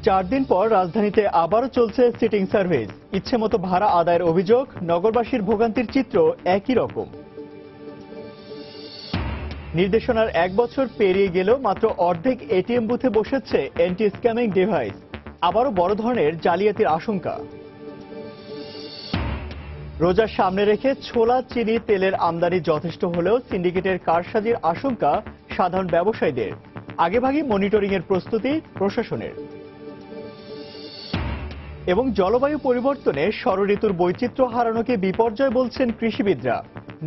4 দিন পর রাজধানীতে আবারও চলছে সিটিং সার্ভিস। ইচ্ছেমতো ভাড়া আদায়ের অভিযোগ, নগরবাসীর ভোগান্তির চিত্র একই রকম। নির্দেশনার 1 বছর পেরিয়ে গেলেও মাত্র অর্ধেক এটিএম বুথে বসেছে অ্যান্টি স্ক্যামিং ডিভাইস। আবারও বড় ধরনের জালিয়াতির আশঙ্কা। রোজার সামনে রেখে ছোলা, চিনি, তেলের আমদানি যথেষ্ট হলেও সিন্ডিকেটের কারসাজির আশঙ্কা সাধারণ ব্যবসায়ীদের। আগেভাগে মনিটরিং এর প্রস্তুতি প্রশাসনের। এবং জলবায়ু পরিবর্তনে ষড়ঋতুর বৈচিত্র্য হারানোকে বিপর্যয় বলছেন কৃষিবিদরা।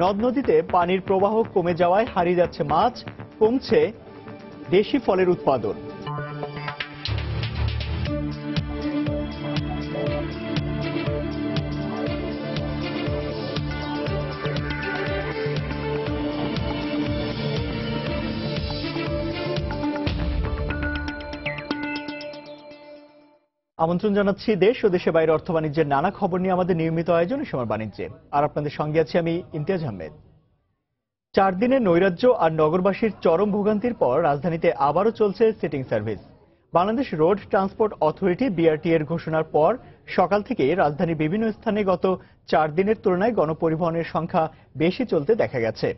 নদ নদীতে পানির প্রবাহ কমে যাওয়ায় হারিয়ে যাচ্ছে মাছ, কমছে দেশি ফলের উৎপাদন। আমন্ত্রণ জানাচ্ছি দেশ ও দেশের বাইরে অর্থ বাণিজ্যের নানা খবর নিয়ে আমাদের নিয়মিত আয়োজন সময় বাণিজ্যে। আর আপনাদের সঙ্গে আছি আমি ইমতিয়াজ আহমেদ। 4 দিনের নৈরাজ্য আর নগরবাসীর চরম ভোগান্তির পর রাজধানীতে আবারও চলছে sitting service. Bangladesh road transport authority BRT এর ঘোষণার পর সকাল থেকে রাজধানীর বিভিন্ন স্থানে গত 4 দিনের তুলনায় গণপরিবহনের সংখ্যা বেশি চলতে দেখা গেছে।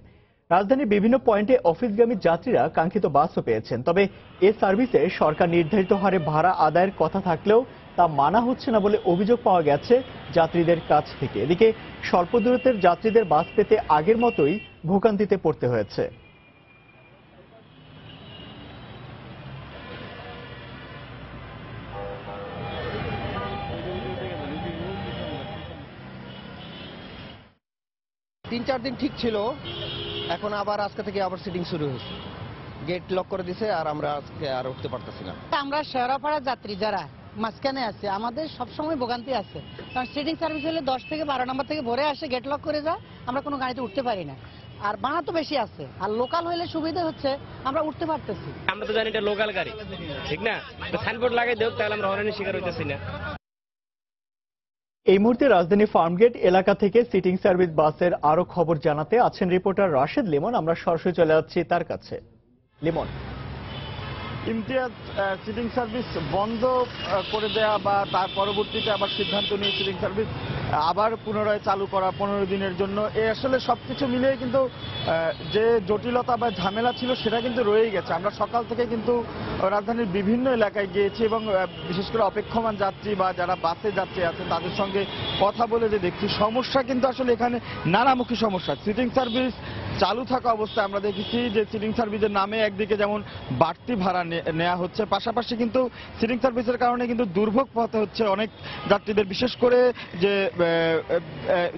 রাজধানীর বিভিন্ন পয়েন্টে অফিসগামী যাত্রীরা কাঙ্ক্ষিত বাসও পেয়েছেন। তবে এ সার্ভিসে সরকার নির্ধারিত হারে ভাড়া আদায়ের কথা থাকলেও তা মানা হচ্ছে না বলে অভিযোগ পাওয়া গেছে যাত্রীদের কাছ থেকে। এদিকে স্বল্প দূরত্বের যাত্রীদের বাস পেতে আগের মতোই ভোগান্তিতে পড়তে হয়েছে। তিন চার দিন ঠিক ছিল, এখন আবার আজকে থেকে আবার সিটিং শুরু হয়েছে। গেট লক করে দিছে আর আমরা আজকে আর উঠতে পারতেছি না। আমরা শেরাপাড়া যাত্রী যারা মাঝখানে আছে, আমাদের সবসময় ভোগান্তি আছে। কারণ সিটিং সার্ভিস হলে 10 থেকে 12 নম্বর থেকে ভরে আসে, গেট লক করে যায়, আমরা কোনো গাড়িতে উঠতে পারি না। আর ভাড়া তো বেশি আছে, আর লোকাল হলে সুবিধা হচ্ছে আমরা উঠতে পারতেছি। আমরা তো জানি এটা লোকাল গাড়ি, ঠিক না? সাইনবোর্ড লাগাই দেব, তাহলে আমরা হয়রানির শিকার হইতেছি না। এই মুহূর্তে রাজধানী ফার্মগেট এলাকা থেকে সিটিং সার্ভিস বাসের আরো খবর জানাতে আছেন রিপোর্টার রাশেদ লিমন। আমরা সরাসরি চলে যাচ্ছি তার কাছে। লিমন। ইমতিয়াজ, সিটিং সার্ভিস বন্ধ করে দেয়া বা তার পরবর্তীতে আবার সিদ্ধান্ত নিয়ে সিটিং সার্ভিস আবার পুনরায় চালু করা 15 দিনের জন্য, এ আসলে সবকিছু মিলিয়ে কিন্তু যে জটিলতা বা ঝামেলা ছিল সেটা কিন্তু রয়েই গেছে। আমরা সকাল থেকে কিন্তু রাজধানীর বিভিন্ন এলাকায় গিয়েছি এবং বিশেষ করে অপেক্ষমান যাত্রী বা যারা বাসে যাত্রী আছেন তাদের সঙ্গে কথা বলে যে দেখছি সমস্যা কিন্তু আসলে এখানে নানামুখী সমস্যা। সিটিং সার্ভিস চালু থাকা অবস্থায় আমরা দেখেছি যে সিটিং সার্ভিসের নামে একদিকে যেমন বাড়তি ভাড়া নেওয়া হচ্ছে, পাশাপাশি কিন্তু সিটিং সার্ভিসের কারণে কিন্তু দুর্ভোগ পোহাতে হচ্ছে অনেক যাত্রীদের। বিশেষ করে যে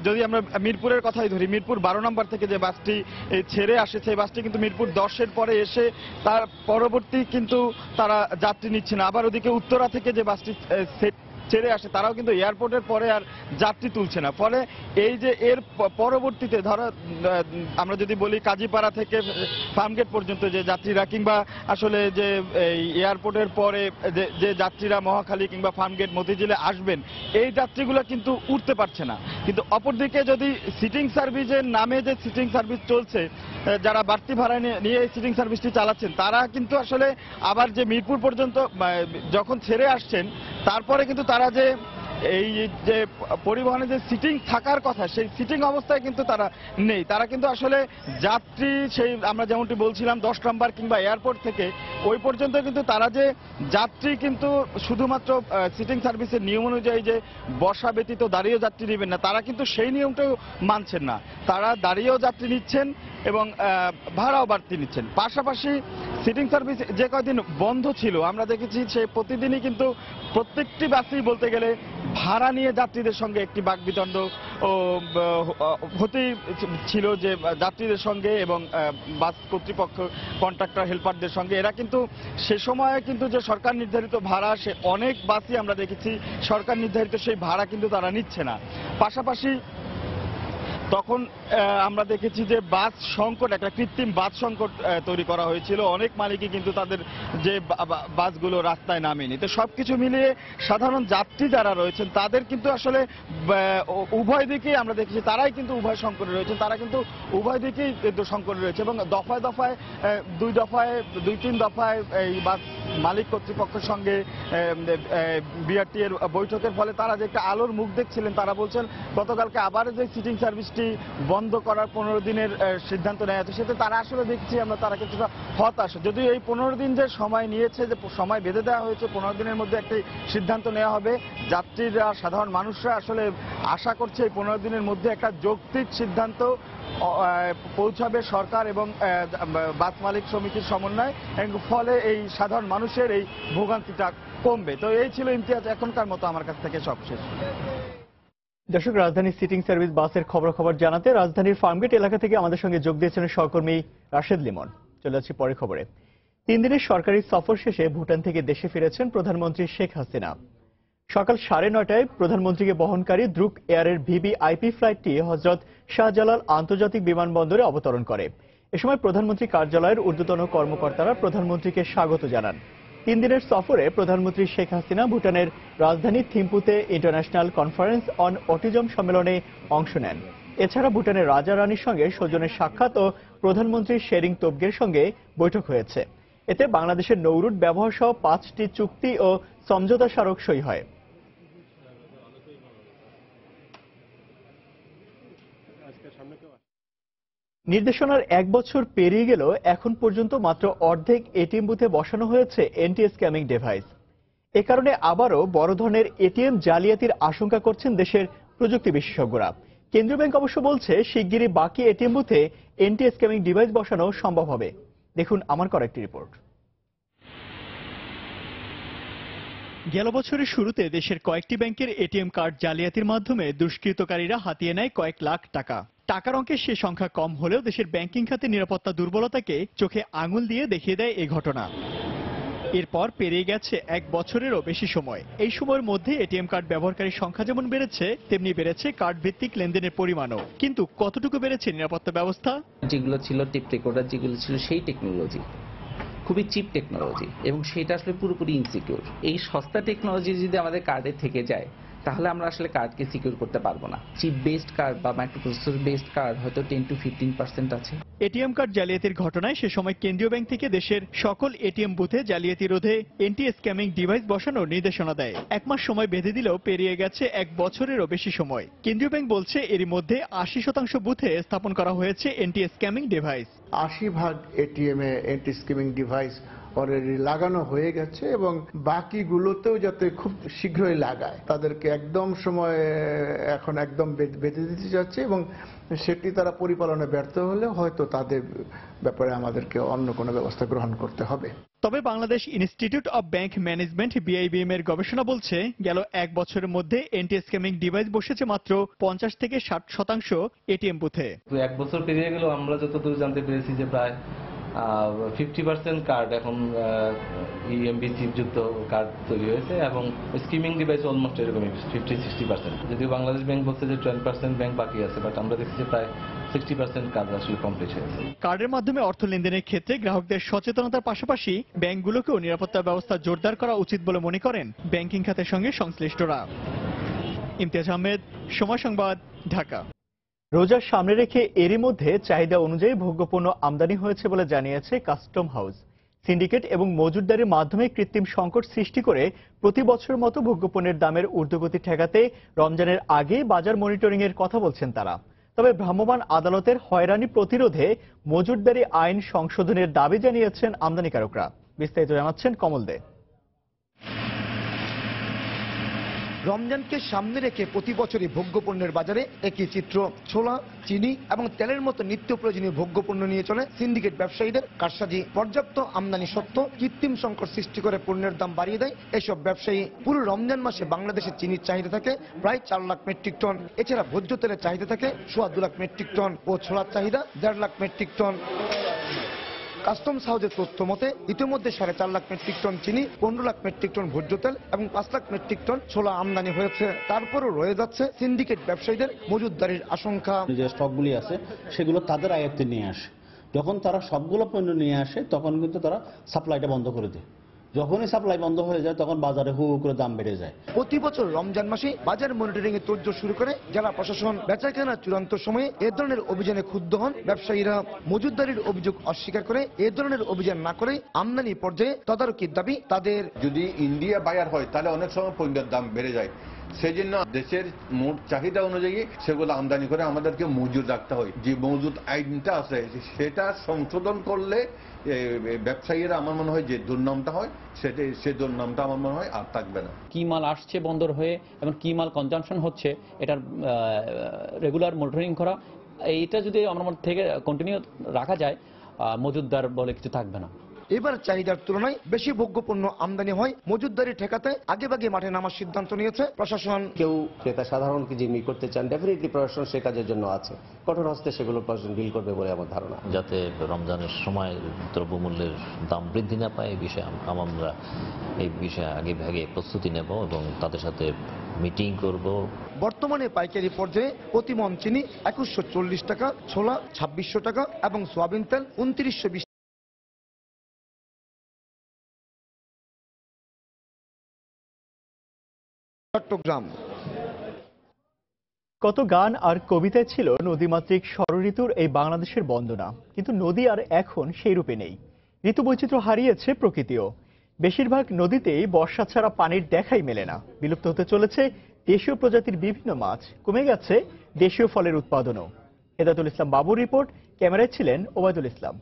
যদি আমরা মিরপুরের কথাই ধরি, মিরপুর 12 নম্বর থেকে যে বাসটি ছেড়ে আসে সেই বাসটি কিন্তু মিরপুর 10-এর পরে এসে তার পরবর্তী কিন্তু তারা যাত্রী নিচ্ছে না। আবার ওদিকে উত্তরা থেকে যে বাসটি ছেড়ে আসে তারাও কিন্তু এয়ারপোর্টের পরে আর যাত্রী তুলছে না। ফলে এই যে এর পরবর্তীতে ধরো আমরা যদি বলি কাজীপাড়া থেকে ফার্মগেট পর্যন্ত যে যাত্রীরা কিংবা আসলে যে এয়ারপোর্টের পরে যে যাত্রীরা মহাখালী কিংবা ফার্মগেট মতিঝিলে আসবেন, এই যাত্রীগুলো কিন্তু উঠতে পারছে না। কিন্তু অপরদিকে যদি সিটিং সার্ভিসের নামে যে সিটিং সার্ভিস চলছে, যারা বাড়তি ভাড়া নিয়ে সিটিং সার্ভিসটি চালাচ্ছেন তারা কিন্তু আসলে আবার যে মিরপুর পর্যন্ত যখন ছেড়ে আসছেন তারপরে কিন্তু তারা যে এই যে পরিবহনে যে সিটিং থাকার কথা সেই সিটিং অবস্থায় কিন্তু তারা নেই। তারা কিন্তু আসলে যাত্রী সেই আমরা যেমনটি বলছিলাম 10 নম্বর কিংবা এয়ারপোর্ট থেকে ওই পর্যন্ত কিন্তু তারা যে যাত্রী কিন্তু শুধুমাত্র সিটিং সার্ভিসের নিয়ম অনুযায়ী যে বসা ব্যতীত দাঁড়িয়েও যাত্রী নেবেন না, তারা কিন্তু সেই নিয়মটাও মানছেন না। তারা দাঁড়িয়েও যাত্রী নিচ্ছেন এবং ভাড়াও বাড়তি নিচ্ছেন। পাশাপাশি সিটিং সার্ভিস যে কয়দিন বন্ধ ছিল আমরা দেখেছি সে প্রতিদিনই কিন্তু প্রত্যেকটি বাসেই বলতে গেলে ভাড়া নিয়ে যাত্রীদের সঙ্গে একটি বাকবিতণ্ড হতেই ছিল, যে যাত্রীদের সঙ্গে এবং বাস কর্তৃপক্ষ কন্ট্রাক্টর হেল্পারদের সঙ্গে। এরা কিন্তু সে সময়ে কিন্তু যে সরকার নির্ধারিত ভাড়া, সে অনেক বাসই আমরা দেখেছি সরকার নির্ধারিত সেই ভাড়া কিন্তু তারা নিচ্ছে না। পাশাপাশি তখন আমরা দেখেছি যে বাস সংকট, একটা কৃত্রিম বাস সংকট তৈরি করা হয়েছিল। অনেক মালিকই কিন্তু তাদের যে বাসগুলো রাস্তায় নামেনি। তো সবকিছু মিলিয়ে সাধারণ যাত্রী যারা রয়েছেন তাদের কিন্তু আসলে উভয় দিকেই আমরা দেখেছি, তারাই কিন্তু উভয় সংকটে রয়েছেন, তারা কিন্তু উভয় দিকেই কিন্তু সংকটে রয়েছে এবং দফায় দফায় দুই তিন দফায় এই বাস মালিক কর্তৃপক্ষের সঙ্গে বিআরটি এর বৈঠকের ফলে তারা যে একটা আলোর মুখ দেখছিলেন। তারা বলছেন গতকালকে আবার যে সিটিং সার্ভিসটি বন্ধ করার 15 দিনের সিদ্ধান্ত নেওয়া হয়েছে, সেটা তারা আসলে দেখছি আমরা তারা কিছুটা হতাশ। যদিও এই 15 দিন যে সময় নিয়েছে, যে সময় বেঁধে দেওয়া হয়েছে, 15 দিনের মধ্যে একটি সিদ্ধান্ত নেওয়া হবে, যাত্রীরা সাধারণ মানুষরা আসলে আশা করছে এই 15 দিনের মধ্যে একটা যৌক্তিক সিদ্ধান্ত পৌঁছাবে সরকার এবং বাস মালিক সমিতির সমন্বয়, ফলে এই সাধারণ মানুষের এই ভোগান্তিটা কমবে। তো এই ছিল ইমতিয়াজ এখনকার মতো আমার কাছ থেকে সবশেষ। দর্শক, রাজধানী সিটিং সার্ভিস বাসের খবর জানাতে রাজধানীর ফার্মগেট এলাকা থেকে আমাদের সঙ্গে যোগ দিয়েছেন সহকর্মী রাশেদ লিমন। চলে যাচ্ছি পরের খবরে। 3 দিনের সরকারি সফর শেষে ভুটান থেকে দেশে ফিরেছেন প্রধানমন্ত্রী শেখ হাসিনা। সকাল 9:30টায় প্রধানমন্ত্রীকে বহনকারী দ্রুক এয়ারের ভিভিআইপি ফ্লাইটটি হজরত শাহজালাল আন্তর্জাতিক বিমানবন্দরে অবতরণ করে। এ সময় প্রধানমন্ত্রী কার্যালয়ের ঊর্ধ্বতন কর্মকর্তারা প্রধানমন্ত্রীকে স্বাগত জানান। 3 দিনের সফরে প্রধানমন্ত্রী শেখ হাসিনা ভুটানের রাজধানী থিম্পুতে ইন্টারন্যাশনাল কনফারেন্স অন অটিজম সম্মেলনে অংশ নেন। এছাড়া ভুটানের রাজা রানীর সঙ্গে সৌজন্যের সাক্ষাৎ ও প্রধানমন্ত্রী শেরিং তোবগের সঙ্গে বৈঠক হয়েছে। এতে বাংলাদেশের নৌরুট ব্যবহার সহ 5টি চুক্তি ও সমঝোতা স্মারক সই হয়। নির্দেশনার 1 বছর পেরিয়ে গেলেও এখন পর্যন্ত মাত্র অর্ধেক এটিএম বুথে বসানো হয়েছে এন্টি স্ক্যামিং ডিভাইস। এ কারণে আবারও বড় ধরনের এটিএম জালিয়াতির আশঙ্কা করছেন দেশের প্রযুক্তি বিশেষজ্ঞরা। কেন্দ্রীয় ব্যাংক অবশ্য বলছে শিগগিরই বাকি এটিএম বুথে এন্টি স্ক্যামিং ডিভাইস বসানো সম্ভব হবে। দেখুন আমার করা একটি রিপোর্ট। গেল বছরের শুরুতে দেশের কয়েকটি ব্যাংকের এটিএম কার্ড জালিয়াতির মাধ্যমে দুষ্কৃতকারীরা হাতিয়ে নেয় কয়েক লাখ টাকা। টাকার অঙ্কের সে সংখ্যা কম হলেও দেশের ব্যাংকিং খাতে নিরাপত্তা দুর্বলতাকে চোখে আঙুল দিয়ে দেখিয়ে দেয় এই ঘটনা। এরপর পেরিয়ে গেছে 1 বছরেরও বেশি সময়। এই সময়ের মধ্যে এটিএম কার্ড ব্যবহারকারীর সংখ্যা যেমন বেড়েছে, তেমনি বেড়েছে কার্ড ভিত্তিক লেনদেনের পরিমাণও। কিন্তু কতটুকু বেড়েছে নিরাপত্তা ব্যবস্থা? যেগুলো ছিল টিপ রেকর্ডার, যেগুলো ছিল সেই টেকনোলজি খুবই চিপ টেকনোলজি এবং সেটা আসলে পুরোপুরি ইনসিকিউর। এই সস্তা টেকনোলজি যদি আমাদের কার্ডে থেকে যায় তাহলে আমরা আসলে কার্ডকে সিকিউর করতে পারবো না। চিপ বেসড কার্ড বা মাইক্রোপ্রসেসর বেসড কার্ড হয়তো 10 to 15% আছে। এটিএম কার্ড জালিয়াতির ঘটনায় সে সময় কেন্দ্রীয় ব্যাংক থেকে দেশের সকল এটিএম বুথে জালিয়াতি রোধে এন্টি স্ক্যামিং ডিভাইস বসানোর নির্দেশনা দেয়। 1 মাস সময় বেঁধে দিলেও পেরিয়ে গেছে 1 বছরেরও বেশি সময়। কেন্দ্রীয় ব্যাংক বলছে এরই মধ্যে 80% বুথে স্থাপন করা হয়েছে এন্টি স্ক্যামিং ডিভাইস। 80% এটিএম এ এন্টি স্ক্যামিং ডিভাইস অলরেডি লাগানো হয়ে গেছে এবং বাকিগুলোতেও যাতে খুব শীঘ্রই লাগায় তাদেরকে একদম সময় এখন একদম বেঁধে দিতে যাচ্ছে এবং সেটি তারা পরিপালনে ব্যর্থ হলে হয়তো তাদের ব্যাপারে আমাদেরকে অন্য কোনো ব্যবস্থা গ্রহণ করতে হবে। তবে Bangladesh institute of bank management BIBM এর গবেষণা বলছে গেল 1 বছরের মধ্যে এন্টি স্ক্যামিং ডিভাইস বসেছে মাত্র 50 থেকে 60% এটিএম বুথে। 1 বছর পেরিয়ে গেলেও আমরা যতদূর জানতে পেরেছি যে প্রায় 50% কার্ড এখন ইএমবি চিপযুক্ত কার্ড তৈরি হয়েছে এবং স্কিমিং ডিভাইস অলমোস্ট এরকমই 50-60%। যদিও বাংলাদেশ ব্যাংক বলছে যে 12% ব্যাংক বাকি আছে, বাট আমরা দেখছি যে প্রায় 60% কাজ আসলে কমপ্লিট হয়েছে। কার্ডের মাধ্যমে অর্থ লেনদেনের ক্ষেত্রে গ্রাহকদের সচেতনতার পাশাপাশি ব্যাংকগুলোকেও নিরাপত্তা ব্যবস্থা জোরদার করা উচিত বলে মনে করেন ব্যাংকিং খাতের সঙ্গে সংশ্লিষ্টরা। ইমতিয়াজ আহমেদ, সময় সংবাদ, ঢাকা। রোজার সামনে রেখে এরই মধ্যে চাহিদা অনুযায়ী ভোগ্যপণ্য আমদানি হয়েছে বলে জানিয়েছে কাস্টম হাউস। সিন্ডিকেট এবং মজুতদারির মাধ্যমে কৃত্রিম সংকট সৃষ্টি করে প্রতি বছরের মতো ভোগ্যপণ্যের দামের ঊর্ধ্বগতি ঠেকাতে রমজানের আগে বাজার মনিটরিং এর কথা বলছেন তারা। তবে ভ্রাম্যমাণ আদালতের হয়রানি প্রতিরোধে মজুতদারি আইন সংশোধনের দাবি জানিয়েছেন আমদানিকারকরা। বিস্তারিত জানাচ্ছেন কমল দে। রমজানকে সামনে রেখে প্রতি বছরই ভোগ্যপণ্যের বাজারে একই চিত্র। ছোলা, চিনি এবং তেলের মতো নিত্য প্রয়োজনীয় ভোগ্যপণ্য নিয়ে চলে সিন্ডিকেট ব্যবসায়ীদের কারসাজি। পর্যাপ্ত আমদানি সত্ত্বেও কৃত্রিম সংকট সৃষ্টি করে পণ্যের দাম বাড়িয়ে দেয় এসব ব্যবসায়ী। পুরো রমজান মাসে বাংলাদেশে চিনির চাহিদা থাকে প্রায় 4 লাখ মেট্রিক টন। এছাড়া ভোজ্য তেলের চাহিদা থাকে 2.5 লাখ মেট্রিক টন ও ছোলার চাহিদা 1.5 লাখ মেট্রিক টন। কাস্টমস হাউসের তথ্য মতে ইতিমধ্যে 4.5 লাখ মেট্রিক টন চিনি, 15 লাখ মেট্রিক টন ভোজ্য তেল এবং 5 লাখ মেট্রিক টন ছোলা আমদানি হয়েছে। তারপরও রয়ে যাচ্ছে সিন্ডিকেট ব্যবসায়ীদের মজুতদারির আশঙ্কা। যে স্টকগুলি আছে সেগুলো তাদের আয়ত্তে নিয়ে আসে, যখন তারা সবগুলো পণ্য নিয়ে আসে তখন কিন্তু তারা সাপ্লাইটা বন্ধ করে দেয়। যখনই সাপ্লাই বন্ধ হয়ে যায় তখন বাজারে হু হু করে দাম বেড়ে যায়। প্রতি বছর রমজান মাসে বাজার মনিটরিং এর তোড়জোড় শুরু করে জেলা প্রশাসন। বেচাকেনার চূড়ান্ত সময়ে এ ধরনের অভিযানে ক্ষুব্ধ হন ব্যবসায়ীরা। মজুতদারির অভিযোগ অস্বীকার করে এ ধরনের অভিযান না করে আমদানি পর্যায়ে তদারকির দাবি তাদের। যদি ইন্ডিয়া বায়ার হয় তাহলে অনেক সময় পণ্যের দাম বেড়ে যায়, সেই জন্য দেশের মোট চাহিদা অনুযায়ী সেগুলো আমদানি করে আমাদেরকে মজুদ রাখতে হয়। যে মজুদ আইনটা আছে সেটা সংশোধন করলে ব্যবসায়ীরা আমার মনে হয় যে দুর্নামটা হয় সে দুর্নামটা আমার মনে হয় আর থাকবে না। কি মাল আসছে বন্দর হয়ে এবং কি মাল কনজাম্পশন হচ্ছে এটার রেগুলার মনিটরিং করা, এইটা যদি আমার মধ্যে থেকে কন্টিনিউ রাখা যায় মজুদদার বলে কিছু থাকবে না। এবার চাহিদার তুলনায় বেশি ভোগ্যপণ্য আমদানি হয়। মজুতদারি ঠেকাতে আগেভাগে মাঠে নামার সিদ্ধান্ত নিয়েছে প্রশাসন। কেউ ক্রেতা সাধারণকে জিম্মি করতে চান, ডেফিনেটলি প্রশাসন সে কাজের জন্য আছে, কঠোর হস্তে সেগুলো প্রশাসন ডিল করবে বলে আমার ধারণা। যাতে রমজানের সময় দ্রব্যমূল্যের দাম বৃদ্ধি না পায় এই বিষয়ে আমরা এই বিষয়ে আগে ভাগে প্রস্তুতি নেব এবং তাদের সাথে মিটিং করব। বর্তমানে পাইকারি পর্যায়ে প্রতি মন চিনি 2140 টাকা, ছোলা 2600 টাকা এবং সয়াবিন তেল 2920। চট্টগ্রাম। কত গান আর কবিতায় ছিল নদীমাতৃক ষড়ঋতুর এই বাংলাদেশের বন্দনা, কিন্তু নদী আর এখন সেই রূপে নেই। ঋতু বৈচিত্র্য হারিয়েছে প্রকৃতিও। বেশিরভাগ নদীতেই বর্ষা ছাড়া পানির দেখাই মেলে না। বিলুপ্ত হতে চলেছে দেশীয় প্রজাতির বিভিন্ন মাছ, কমে গেছে দেশীয় ফলের উৎপাদনও। হেদায়েতুল ইসলাম বাবুর রিপোর্ট, ক্যামেরায় ছিলেন ওবায়দুল ইসলাম।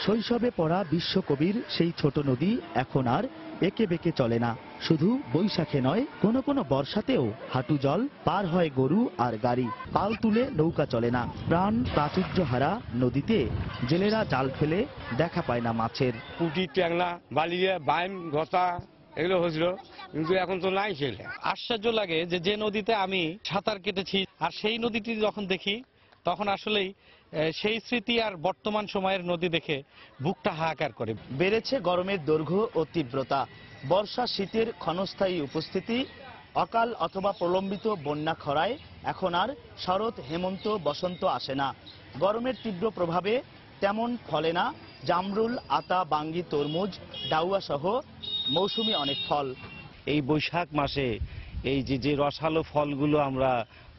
শৈশবে পড়া বিশ্বকবির সেই ছোট নদী এখন আর একে বেঁকে চলে না। শুধু বৈশাখে নয়, কোনো কোনো বর্ষাতেও হাঁটু জল, পার হয় গরু আর গাড়ি, পাল তুলে নৌকা চলে না। প্রাণ প্রাচুর্য হারা নদীতে জেলেরা জাল ফেলে দেখা পায় না মাছের। পুঁটি, ট্যাংরা, বালিয়া, বাইম, গতা এগুলো হয়েছিল, কিন্তু এখন তো নাই সেটা। আশ্চর্য লাগে যে নদীতে আমি সাঁতার কেটেছি আর সেই নদীটি যখন দেখি তখন আসলেই সেই স্মৃতি আর বর্তমান সময়ের নদী দেখে বুকটা হাহাকার করে। বেড়েছে গরমের দৈর্ঘ্য ও তীব্রতা, বর্ষা শীতের ক্ষণস্থায়ী উপস্থিতি, অকাল অথবা প্রলম্বিত বন্যা খরায় এখন আর শরৎ, হেমন্ত, বসন্ত আসে না। গরমের তীব্র প্রভাবে তেমন ফলে না জামরুল, আতা, বাঙ্গি, তরমুজ, ডাউয়া সহ মৌসুমি অনেক ফল। এই বৈশাখ মাসে এই যে রসালো ফলগুলো আমরা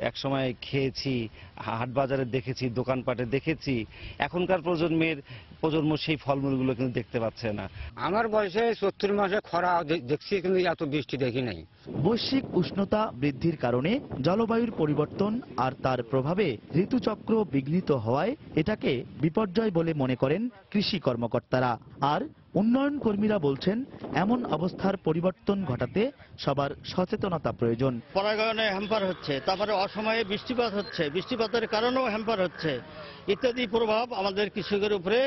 একসময় খেয়েছি, হাট বাজারে দেখেছি, দোকানপাটে দেখেছি, এখনকার প্রজন্ম সেই ফলমূলগুলো কিন্তু দেখতে পাচ্ছে না। আমার বয়সে 70 মাসে খরা দেখছি, কিন্তু এত বৃষ্টি দেখি নাই। বৈশ্বিক উষ্ণতা বৃদ্ধির কারণে জলবায়ুর পরিবর্তন আর তার প্রভাবে ঋতুচক্র বিঘ্নিত হওয়ায় এটাকে বিপর্যয় বলে মনে করেন কৃষি কর্মকর্তারা। আর উন্নয়ন কর্মীরা বলছেন এমন অবস্থার পরিবর্তন ঘটাতে সবার সচেতনতা প্রয়োজন। পরাগায়নে হ্যাম্পার হচ্ছে, তারপরে অসময়ে বৃষ্টিপাত হচ্ছে, বৃষ্টিপাতের কারণেও হ্যাম্পার হচ্ছে, ইত্যাদি প্রভাব আমাদের কৃষকের উপরে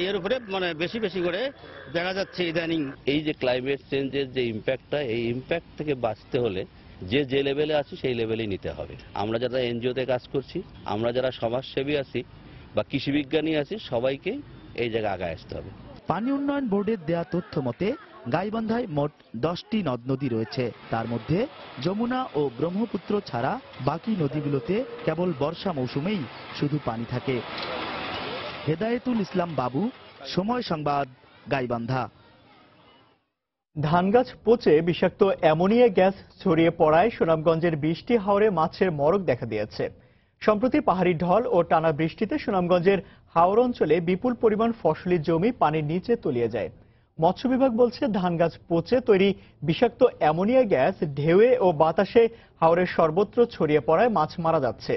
এর উপরে বেশি বেশি করে দেখা যাচ্ছে ইদানিং। এই যে ক্লাইমেট চেঞ্জের যে ইম্প্যাক্টটা, এই ইম্প্যাক্ট থেকে বাঁচতে হলে যে লেভেলে আছি সেই লেভেলেই নিতে হবে। আমরা যারা এনজিওতে কাজ করছি, আমরা যারা সমাজসেবী আছি বা কৃষি বিজ্ঞানী আছি, সবাইকে এই জায়গায় আগায় আসতে হবে। পানি উন্নয়ন বোর্ডের দেয়া তথ্য মতে গাইবান্ধায় মোট 10টি নদ নদী রয়েছে। তার মধ্যে যমুনা ও ব্রহ্মপুত্র ছাড়া বাকি নদীগুলোতে কেবল বর্ষা মৌসুমেই শুধু পানি থাকে। হেদায়েতুল ইসলাম বাবু, সময় সংবাদ, গাইবান্ধা। ধানগাছ পচে বিষাক্ত অ্যামোনিয়া গ্যাস ছড়িয়ে পড়ায় সুনামগঞ্জের 20টি হাওরে মাছের মরক দেখা দিয়েছে। সম্প্রতি পাহাড়ি ঢল ও টানা বৃষ্টিতে সুনামগঞ্জের হাওর অঞ্চলে বিপুল পরিমাণ ফসলি জমি পানির নিচে তলিয়ে যায়। মৎস্য বিভাগ বলছে ধান গাছ পচে তৈরি বিষাক্ত অ্যামোনিয়া গ্যাস ঢেউয়ে ও বাতাসে হাওরের সর্বত্র ছড়িয়ে পড়ায় মাছ মারা যাচ্ছে।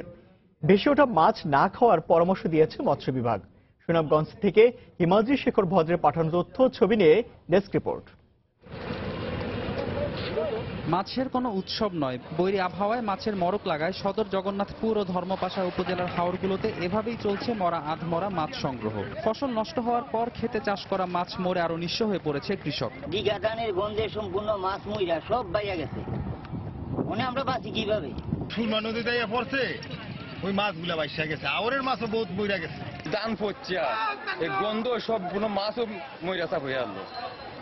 বেশি ওঠা মাছ না খাওয়ার পরামর্শ দিয়েছে মৎস্য বিভাগ। সুনামগঞ্জ থেকে হিমাদ্রি শেখর ভদ্রের পাঠানো তথ্য, ছবি নিয়ে ডেস্ক রিপোর্ট। মাছের কোনো উৎসব নয়, বৈরী আবহাওয়ায় মাছের মরক লাগায় সদর জগন্নাথপুর ও ধর্মপাশা উপজেলার হাওরগুলোতে এভাবেই চলছে মরা আধমরা মাছ সংগ্রহ। ফসল নষ্ট হওয়ার পর খেতে চাষ করা মাছ মরে আরো নিঃস্ব হয়ে পড়েছে কৃষক। দিঘা টানের গন্ধে সম্পূর্ণ মাছ মইরা সব বাইয়া গেছে, আমরা বাঁচি কিভাবে? সুরমা নদীতে পড়ছে, ওই মাছগুলা বাইসা গেছে, আওরের মাছও বহুত মইরা গেছে। দান পড়ছে এই গন্ধ সব মাছও মইরা চাপ হয়ে আনলো।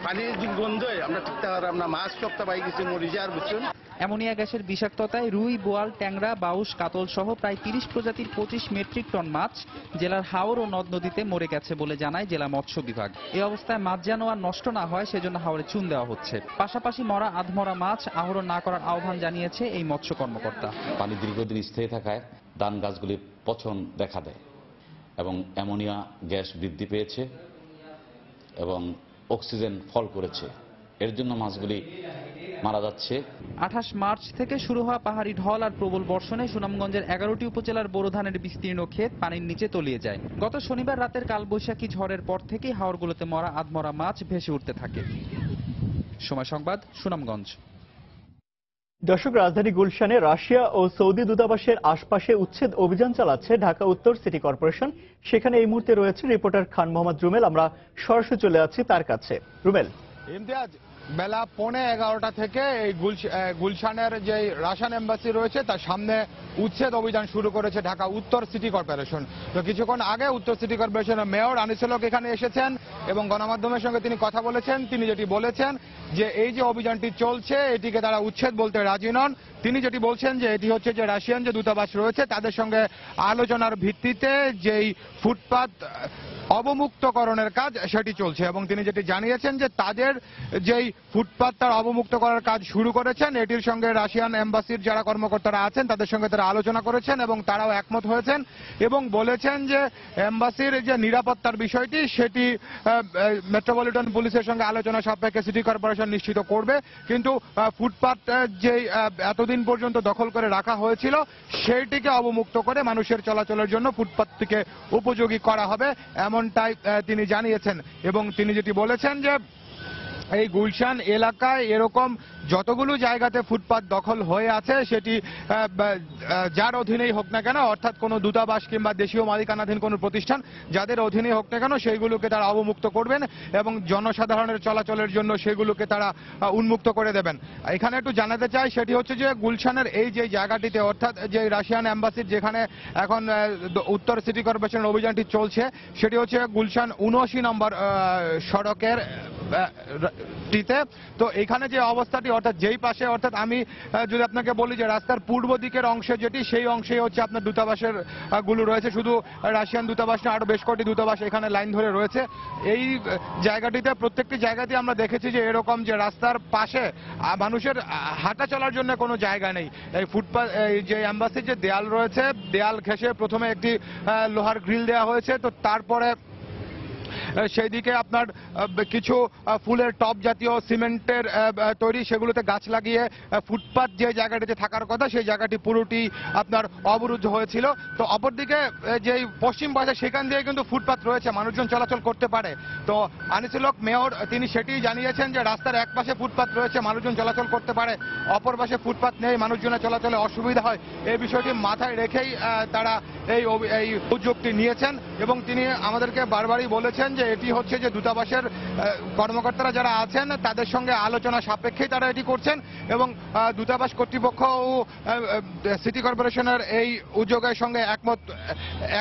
পানির যে গন্ধে আমরা ঠিকঠাক আমরা মাছ সপ্তাহ পাই গেছি মরি যার বুঝছেন। অ্যামোনিয়া গ্যাসের বিষাক্ততায় রুই, বোয়াল, ট্যাংরা, বাউস, কাতল সহ প্রায় 30 প্রজাতির 25 মেট্রিক টন মাছ জেলার হাওর ও নদ নদীতে মরে গেছে বলে জানায় জেলা মৎস্য বিভাগ। এই অবস্থায় মাছ যেন আর নষ্ট না হয় সেজন্য হাওরে চুন দেওয়া হচ্ছে। পাশাপাশি মরা আধমরা মাছ আহরণ না করার আহ্বান জানিয়েছে এই মৎস্য কর্মকর্তা। পানি দীর্ঘদিন স্থায়ী থাকায় ধান গাছগুলি পচন দেখা দেয় এবং অ্যামোনিয়া গ্যাস বৃদ্ধি পেয়েছে এবং অক্সিজেন ফল করেছে, এর জন্য মাছগুলি মারা যাচ্ছে। 28 মার্চ থেকে শুরু হওয়া পাহাড়ি ঢল আর প্রবল বর্ষণে সুনামগঞ্জের 11টি উপজেলার বোরো ধানের বিস্তীর্ণ ক্ষেত পানির নিচে তলিয়ে যায়। গত শনিবার রাতের কালবৈশাখী ঝড়ের পর থেকেই হাওরগুলোতে মরা আধমরা মাছ ভেসে উঠতে থাকে। সময় সংবাদ, সুনামগঞ্জ। দর্শক, রাজধানী গুলশানে রাশিয়া ও সৌদি দূতাবাসের আশপাশে উচ্ছেদ অভিযান চালাচ্ছে ঢাকা উত্তর সিটি কর্পোরেশন। সেখানে এই মুহূর্তে রয়েছে রিপোর্টার খান মোহাম্মদ রুমেল। আমরা সরাসরি চলে যাচ্ছি তার কাছে। রুমেল। ইমতিয়াজ, বেলা 11:15 থেকে এই গুলশানের যে রাশিয়ান এম্বাসি রয়েছে তার সামনে উচ্ছেদ অভিযান শুরু করেছে ঢাকা উত্তর সিটি কর্পোরেশন। তো কিছুক্ষণ আগে উত্তর সিটি কর্পোরেশনের মেয়র আনিসুল হক এখানে এসেছেন এবং গণমাধ্যমের সঙ্গে তিনি কথা বলেছেন। তিনি যেটি বলেছেন যে এই যে অভিযানটি চলছে এটিকে তারা উচ্ছেদ বলতে রাজি নন। তিনি যেটি বলছেন যে এটি হচ্ছে যে রাশিয়ান যে দূতাবাস রয়েছে তাদের সঙ্গে আলোচনার ভিত্তিতে যেই ফুটপাত অবমুক্তকরণের কাজ সেটি চলছে এবং তিনি যেটি জানিয়েছেন যে তাদের যেই ফুটপাত তার অবমুক্ত করার কাজ শুরু করেছেন এটির সঙ্গে রাশিয়ান এম্বাসির যারা কর্মকর্তারা আছেন তাদের সঙ্গে তারা আলোচনা করেছেন এবং তারাও একমত হয়েছেন এবং বলেছেন যে এম্বাসির যে নিরাপত্তার বিষয়টি সেটি মেট্রোপলিটন পুলিশের সঙ্গে আলোচনা সাপেক্ষে সিটি কর্পোরেশন নিশ্চিত করবে, কিন্তু ফুটপাত যেই এতদিন পর্যন্ত দখল করে রাখা হয়েছিল সেইটিকে অবমুক্ত করে মানুষের চলাচলের জন্য ফুটপাতটিকে উপযোগী করা হবে এমনটাই তিনি জানিয়েছেন। এবং তিনি যেটি বলেছেন যে এই গুলশান এলাকায় এরকম যতগুলো জায়গাতে ফুটপাত দখল হয়ে আছে সেটি যার অধীনেই হোক না কেন, অর্থাৎ কোনো দূতাবাস কিংবা দেশীয় মালিকানাধীন কোনো প্রতিষ্ঠান যাদের অধীনেই হোক না কেন সেইগুলোকে তারা অবমুক্ত করবেন এবং জনসাধারণের চলাচলের জন্য সেগুলোকে তারা উন্মুক্ত করে দেবেন। এখানে একটু জানাতে চাই সেটি হচ্ছে যে গুলশানের এই যে জায়গাটিতে অর্থাৎ যে রাশিয়ান এম্বাসির যেখানে এখন উত্তর সিটি কর্পোরেশনের অভিযানটি চলছে সেটি হচ্ছে গুলশান 79 নম্বর সড়কের টিতে। তো এখানে যে অবস্থাটি অর্থাৎ যেই পাশে অর্থাৎ আমি যদি আপনাকে বলি যে রাস্তার পূর্ব দিকের অংশে যেটি সেই অংশে হচ্ছে আপনার দূতাবাসের গুলো রয়েছে, শুধু রাশিয়ান দূতাবাস না আরো বেশ কটি দূতাবাস এখানে লাইন ধরে রয়েছে। এই জায়গাটিতে প্রত্যেকটি জায়গাতে আমরা দেখেছি যে এরকম যে রাস্তার পাশে মানুষের হাঁটা চলার জন্য কোনো জায়গা নেই। এই ফুটপাথ যে এম্বাসির যে দেয়াল রয়েছে দেয়াল ঘেঁষে প্রথমে একটি লোহার গ্রিল দেওয়া হয়েছে, তো তারপরে সেই দিকে আপনার কিছু ফুলের টব জাতীয় সিমেন্টের তৈরি সেগুলোতে গাছ লাগিয়ে ফুটপাত যে জায়গাটিতে থাকার কথা সেই জায়গাটি পুরোটি আপনার অবরুদ্ধ হয়েছিল। তো অপরদিকে যেই পশ্চিম পাশে সেখান দিয়ে কিন্তু ফুটপাত রয়েছে, মানুষজন চলাচল করতে পারে। তো আনিসুল হক মেয়র তিনি সেটি জানিয়েছেন যে রাস্তার এক পাশে ফুটপাত রয়েছে, মানুষজন চলাচল করতে পারে, অপর পাশে ফুটপাত নেই, মানুষজনের চলাচলে অসুবিধা হয়। এই বিষয়টি মাথায় রেখেই তারা এই উদ্যোগটি নিয়েছেন এবং তিনি আমাদেরকে বারবারই বলেছেন যে এটি হচ্ছে যে দূতাবাসের কর্মকর্তারা যারা আছেন তাদের সঙ্গে আলোচনা সাপেক্ষেই তারা এটি করছেন এবং দূতাবাস কর্তৃপক্ষ ও সিটি কর্পোরেশনের এই উদ্যোগের সঙ্গে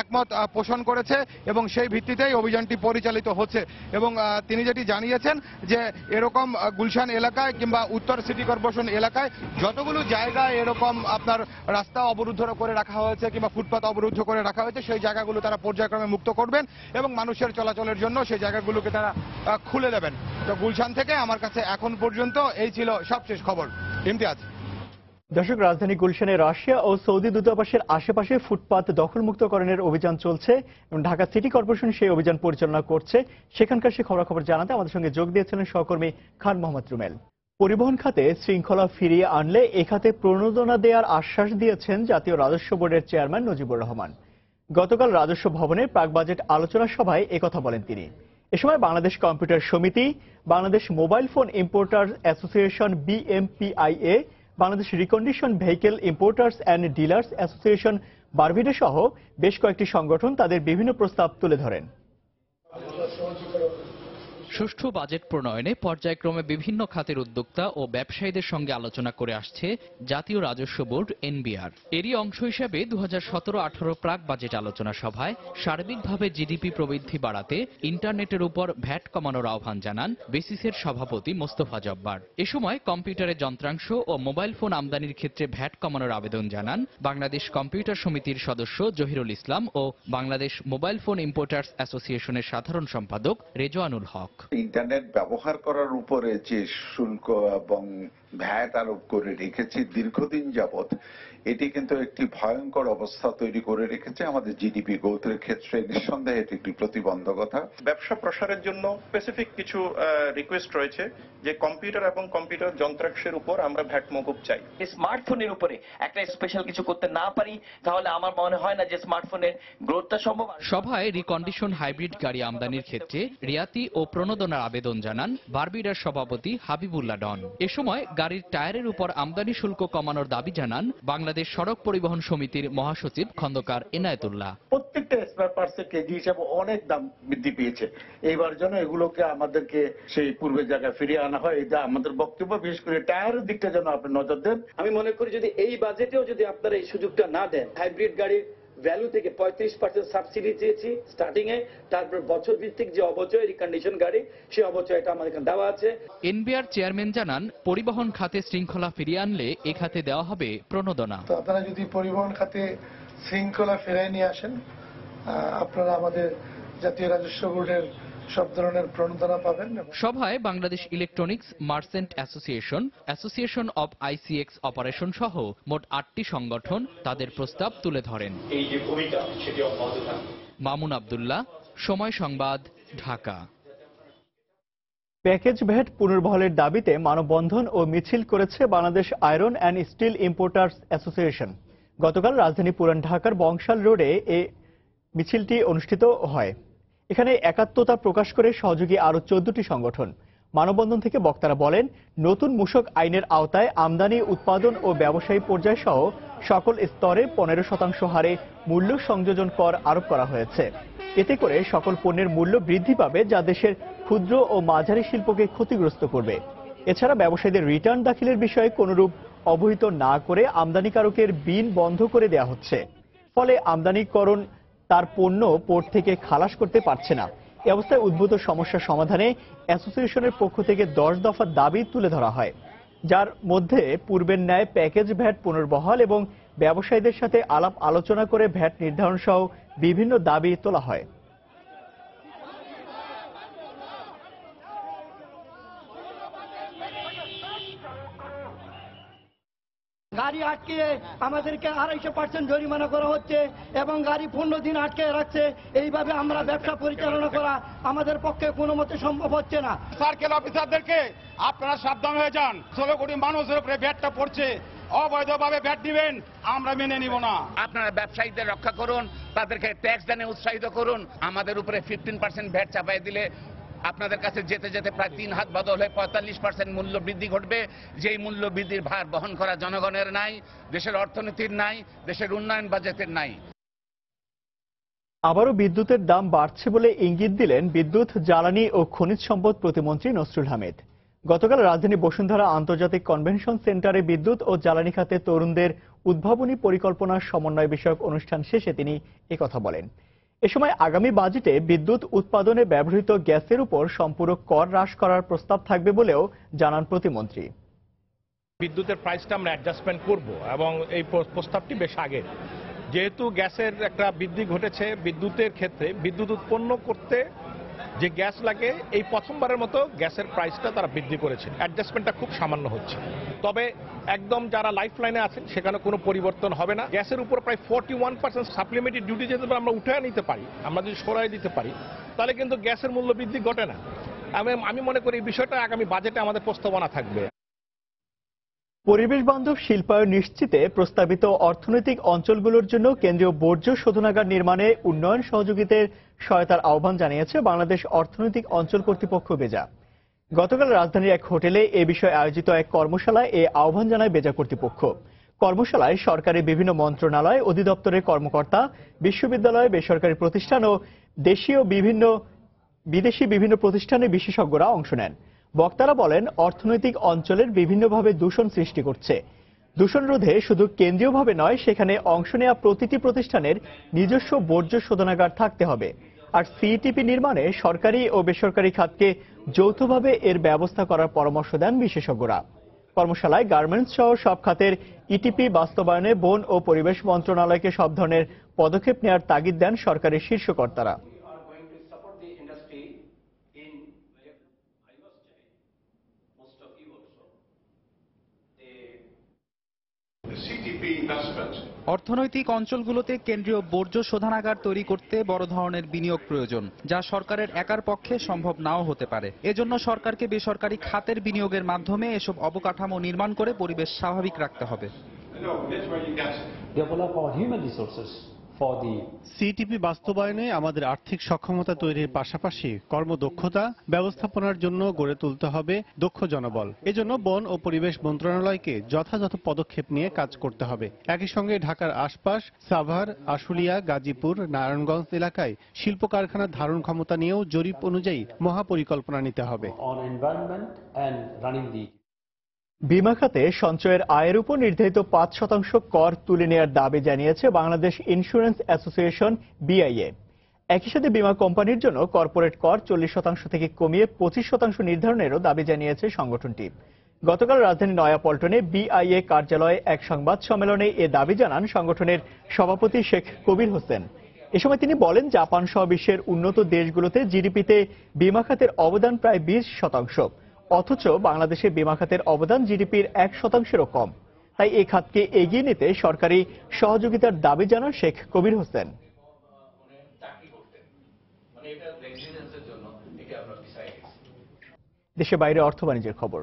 একমত পোষণ করেছে এবং সেই ভিত্তিতেই অভিযানটি পরিচালিত হচ্ছে। এবং তিনি যেটি জানিয়েছেন যে এরকম গুলশান এলাকায় কিংবা উত্তর সিটি কর্পোরেশন এলাকায় যতগুলো জায়গায় এরকম আপনার রাস্তা অবরুদ্ধ করে রাখা হয়েছে কিংবা ফুটপাত অবরুদ্ধ করে রাখা হয়েছে সেই জায়গাগুলো তারা পর্যায়ক্রমে মুক্ত করবেন এবং মানুষের চলাচলের জন্য সেই জায়গাগুলোকে তারা খুলে দেবেন। তো গুলশান থেকে আমার কাছে এখন পর্যন্ত এই ছিল সবশেষ খবর। ইমতিয়াজ। দর্শক, রাজধানী গুলশানে রাশিয়া ও সৌদি দূতাবাসের আশেপাশে ফুটপাত দখলমুক্তকরণের অভিযান চলছে এবং ঢাকা সিটি কর্পোরেশন সেই অভিযান পরিচালনা করছে। সেখানকার সে খবরাখবর জানাতে আমাদের সঙ্গে যোগ দিয়েছিলেন সহকর্মী খান মোহাম্মদ রুমেল। পরিবহন খাতে শৃঙ্খলা ফিরিয়ে আনলে এ খাতে প্রণোদনা দেওয়ার আশ্বাস দিয়েছেন জাতীয় রাজস্ব বোর্ডের চেয়ারম্যান নজিবুর রহমান। গতকাল রাজস্ব ভবনে প্রাক বাজেট আলোচনা সভায় একথা বলেন তিনি। এ সময় বাংলাদেশ কম্পিউটার সমিতি, Bangladesh mobile phone importers association BMPIA, Bangladesh recondition vehicle importers and dealers association বারভিডে সহ বেশ কয়েকটি সংগঠন তাদের বিভিন্ন প্রস্তাব তুলে ধরেন। সুষ্ঠু বাজেট প্রণয়নে পর্যায়ক্রমে বিভিন্ন খাতের উদ্যোক্তা ও ব্যবসায়ীদের সঙ্গে আলোচনা করে আসছে জাতীয় রাজস্ব বোর্ড এনবিআর। এরই অংশ হিসেবে 2017-18 প্রাক বাজেট আলোচনা সভায় সার্বিকভাবে জিডিপি প্রবৃদ্ধি বাড়াতে ইন্টারনেটের উপর ভ্যাট কমানোর আহ্বান জানান বেসিসের সভাপতি মোস্তফা জব্বার। এ সময় কম্পিউটারের যন্ত্রাংশ ও মোবাইল ফোন আমদানির ক্ষেত্রে ভ্যাট কমানোর আবেদন জানান বাংলাদেশ কম্পিউটার সমিতির সদস্য জহিরুল ইসলাম ও বাংলাদেশ মোবাইল ফোন ইম্পোর্টার্স অ্যাসোসিয়েশনের সাধারণ সম্পাদক রেজওয়ানুল হক। ইন্টারনেট ব্যবহার করার উপরে যে শুল্ক এবং ভ্যাট আরোপ করে রেখেছে দীর্ঘদিন যাবৎ, এটি কিন্তু একটি ভয়ঙ্কর অবস্থা তৈরি করে রেখেছে আমাদের জিডিপি গ্রোথের ক্ষেত্রে। নিঃসন্দেহে এটি একটি প্রতিবন্ধকতা। ব্যবসা প্রসারের জন্য স্পেসিফিক কিছু রিকোয়েস্ট রয়েছে যে কম্পিউটার এবং কম্পিউটার যন্ত্রাংশের উপর আমরা ভ্যাট মকুব চাই। স্মার্টফোনের উপরে একটা স্পেশাল কিছু করতে না পারি তাহলে আমার মনে হয় না যে স্মার্টফোনের গ্রোথটা সম্ভব। সভায় রিকন্ডিশন হাইব্রিড গাড়ি আমদানির ক্ষেত্রে রিয়াতি ও প্রণোদনার আবেদন জানান বারবিডার সভাপতি হাবিবুল্লাহ ডন। এ সময় গাড়ির টায়ারের উপর আমদানি শুল্ক কমানোর দাবি জানান বাংলাদেশ সড়ক পরিবহন সমিতির মহাসচিব খন্দকার এনায়েতুল্লাহ। প্রত্যেকটা স্পেয়ার পার্টসের কেজি হিসাবে অনেক দাম বৃদ্ধি পেয়েছে। এইবার যেন এগুলোকে আমাদেরকে সেই পূর্বের জায়গায় ফিরিয়ে আনা হয়, এটা আমাদের বক্তব্য। বিশেষ করে টায়ারের দিকটা যেন আপনি নজর দেন। আমি মনে করি যদি এই বাজেটেও যদি আপনারা এই সুযোগটা না দেন, হাইব্রিড গাড়ির ভ্যালু থেকে 35% সাবসিডি চেয়েছি স্টার্টিং এ, তারপর বছর ভিত্তিক যে অবচয় রিকন্ডিশন গাড়ি, সেই অবচয়টা আমাদের এখানে দেওয়া আছে। এনবিআর চেয়ারম্যান জানান পরিবহন খাতে শৃঙ্খলা ফিরিয়ে আনলে এ খাতে দেওয়া হবে প্রণোদনা। তো আপনারা যদি পরিবহন খাতে শৃঙ্খলা ফেরায় নিয়ে আসেন, আপনারা আমাদের জাতীয় রাজস্ব বোর্ডের সব ধরনের প্রণোদনা পাবেন। সভায় Bangladesh electronics merchant association, association of ICX operation সহ মোট 8টি সংগঠন তাদের প্রস্তাব তুলে ধরেন। এই যে ভূমিকা সেটি অব্যাহত থাকবে। মামুন আব্দুল্লাহ, সময় সংবাদ, ঢাকা। প্যাকেজ ভ্যাট পুনর্বহালের দাবিতে মানববন্ধন ও মিছিল করেছে Bangladesh iron and steel importers association. গতকাল রাজধানী পুরান ঢাকার বংশাল রোডে এই মিছিলটি অনুষ্ঠিত হয়। এখানে একাত্মতা প্রকাশ করে সহযোগী আরো 14টি সংগঠন। মানববন্ধন থেকে বক্তারা বলেন, নতুন মূসক আইনের আওতায় আমদানি, উৎপাদন ও ব্যবসায়ী পর্যায় সহ সকল স্তরে 15% হারে মূল্য সংযোজন কর আরোপ করা হয়েছে। এতে করে সকল পণ্যের মূল্য বৃদ্ধি পাবে, যা দেশের ক্ষুদ্র ও মাঝারি শিল্পকে ক্ষতিগ্রস্ত করবে। এছাড়া ব্যবসায়ীদের রিটার্ন দাখিলের বিষয়ে কোনরূপ অবহিত না করে আমদানিকারকের বিন বন্ধ করে দেওয়া হচ্ছে। ফলে আমদানিকরণ তার পণ্য পোর্ট থেকে খালাস করতে পারছে না। এই অবস্থায় উদ্ভূত সমস্যা সমাধানে অ্যাসোসিয়েশনের পক্ষ থেকে 10 দফা দাবি তুলে ধরা হয়, যার মধ্যে পূর্বের ন্যায় প্যাকেজ ভ্যাট পুনর্বহাল এবং ব্যবসায়ীদের সাথে আলাপ আলোচনা করে ভ্যাট নির্ধারণ সহ বিভিন্ন দাবি তোলা হয়। গাড়ি আটকে আমাদেরকে 250% জরিমানা করা হচ্ছে এবং গাড়ি 15 দিন আটকে রাখছে। এইভাবে আমরা ব্যবসা পরিচালনা করা আমাদের পক্ষে কোনো মতে সম্ভব হচ্ছে না। সার্কেল অফিসারদেরকে আপনারা সাবধান হয়ে যান। 16 কোটি মানুষের উপরে ভ্যাটটা পড়ছে, অবৈধভাবে ভ্যাট দিবেন, আমরা মেনে নিব না। আপনারা ব্যবসায়ীদের রক্ষা করুন, তাদেরকে ট্যাক্স দানে উৎসাহিত করুন। আমাদের উপরে 15% ভ্যাট চাপাই দিলে আপনাদের কাছে যেতে যেতে প্রায় 3 হাত বদল হয়ে 45% মূল্য বৃদ্ধি ঘটবে। যেই মূল্য বৃদ্ধির ভার বহন করা জনগণের নাই, দেশের অর্থনীতির নাই, দেশের উন্নয়ন বাজেটের নাই। আবারও বিদ্যুতের দাম বাড়ছে বলে ইঙ্গিত দিলেন বিদ্যুৎ, জ্বালানি ও খনিজ সম্পদ প্রতিমন্ত্রী নসরুল হামিদ। গতকাল রাজধানী বসুন্ধরা আন্তর্জাতিক কনভেনশন সেন্টারে বিদ্যুৎ ও জ্বালানি খাতে তরুণদের উদ্ভাবনী পরিকল্পনা সমন্বয় বিষয়ক অনুষ্ঠান শেষে তিনি একথা বলেন। এ সময় আগামী বাজেটে বিদ্যুৎ উৎপাদনে ব্যবহৃত গ্যাসের উপর সম্পূরক কর হ্রাস করার প্রস্তাব থাকবে বলেও জানান প্রতিমন্ত্রী। বিদ্যুতের প্রাইসটা আমরা অ্যাডজাস্টমেন্ট করব এবং এই প্রস্তাবটি বেশ আগে, যেহেতু গ্যাসের একটা বৃদ্ধি ঘটেছে। বিদ্যুতের ক্ষেত্রে বিদ্যুৎ উৎপন্ন করতে যে গ্যাস লাগে, এই প্রথমবারের মতো গ্যাসের প্রাইসটা তারা বৃদ্ধি করেছে। অ্যাডজাস্টমেন্টটা খুব সামান্য হচ্ছে, তবে একদম যারা লাইফ লাইনে আছেন সেখানে কোনো পরিবর্তন হবে না। গ্যাসের উপর প্রায় 41% সাপ্লিমেন্টারি ডিউটি যদি আমরা উঠে নিতে পারি, আমরা যদি সরাই দিতে পারি, তাহলে কিন্তু গ্যাসের মূল্য বৃদ্ধি ঘটে না। আমি মনে করি এই বিষয়টা আগামী বাজেটে আমাদের প্রস্তাবনা থাকবে। পরিবেশ বান্ধব শিল্পায়ন নিশ্চিতে প্রস্তাবিত অর্থনৈতিক অঞ্চলগুলোর জন্য কেন্দ্রীয় বর্জ্য শোধনাগার নির্মাণে উন্নয়ন সহযোগিতার সহায়তার আহ্বান জানিয়েছে বাংলাদেশ অর্থনৈতিক অঞ্চল কর্তৃপক্ষ বেজা। গতকাল রাজধানীর এক হোটেলে এ বিষয়ে আয়োজিত এক কর্মশালায় এই আহ্বান জানায় বেজা কর্তৃপক্ষ। কর্মশালায় সরকারি বিভিন্ন মন্ত্রণালয়, অধিদপ্তরের কর্মকর্তা, বিশ্ববিদ্যালয়, বেসরকারি প্রতিষ্ঠান ও দেশীয় বিভিন্ন বিদেশি বিভিন্ন প্রতিষ্ঠানে বিশেষজ্ঞরা অংশ নেন। বক্তারা বলেন, অর্থনৈতিক অঞ্চলের বিভিন্নভাবে দূষণ সৃষ্টি করছে। দূষণ রোধে শুধু কেন্দ্রীয়ভাবে নয়, সেখানে অংশ নেওয়া প্রতিটি প্রতিষ্ঠানের নিজস্ব বর্জ্য শোধনাগার থাকতে হবে। আর সিইটিপি নির্মাণে সরকারি ও বেসরকারি খাতকে যৌথভাবে এর ব্যবস্থা করার পরামর্শ দেন বিশেষজ্ঞরা। কর্মশালায় গার্মেন্টস সহ সব খাতের ইটিপি বাস্তবায়নে বন ও পরিবেশ মন্ত্রণালয়কে সব ধরনের পদক্ষেপ নেওয়ার তাগিদ দেন সরকারের শীর্ষ কর্তারা। অর্থনৈতিক অঞ্চলগুলোতে কেন্দ্রীয় বর্জ্য শোধনাগার তৈরি করতে বড় ধরনের বিনিয়োগ প্রয়োজন, যা সরকারের একার পক্ষে সম্ভব নাও হতে পারে। এজন্য সরকারকে বেসরকারি খাতের বিনিয়োগের মাধ্যমে এসব অবকাঠামো নির্মাণ করে পরিবেশ স্বাভাবিক রাখতে হবে। সিইটিপি বাস্তবায়নে আমাদের আর্থিক সক্ষমতা তৈরির পাশাপাশি কর্মদক্ষতা ব্যবস্থাপনার জন্য গড়ে তুলতে হবে দক্ষ জনবল। এজন্য বন ও পরিবেশ মন্ত্রণালয়কে যথাযথ পদক্ষেপ নিয়ে কাজ করতে হবে। একই সঙ্গে ঢাকার আশপাশ সাভার, আশুলিয়া, গাজীপুর, নারায়ণগঞ্জ এলাকায় শিল্প কারখানার ধারণ ক্ষমতা নিয়েও জরিপ অনুযায়ী মহাপরিকল্পনা নিতে হবে। বিমা খাতে সঞ্চয়ের আয়ের উপর নির্ধারিত 5% কর তুলে নেওয়ার দাবি জানিয়েছে বাংলাদেশ ইন্স্যুরেন্স অ্যাসোসিয়েশন বিআইএ। একই সাথে বিমা কোম্পানির জন্য কর্পোরেট কর 40% থেকে কমিয়ে 25% নির্ধারণেরও দাবি জানিয়েছে সংগঠনটি। গতকাল রাজধানী নয়াপল্টনে বিআইএ কার্যালয়ে এক সংবাদ সম্মেলনে এ দাবি জানান সংগঠনের সভাপতি শেখ কবির হোসেন। এ সময় তিনি বলেন, জাপান সহ বিশ্বের উন্নত দেশগুলোতে জিডিপিতে বিমা খাতের অবদান প্রায় 20%, অথচ বাংলাদেশে বিমা খাতের অবদান জিডিপির 1%-এরও কম। তাই এই খাতকে এগিয়ে নিতে সরকারি সহযোগিতার দাবি জানান শেখ কবির হোসেন। দেশে বাইরে অর্থ বাণিজ্যের খবর।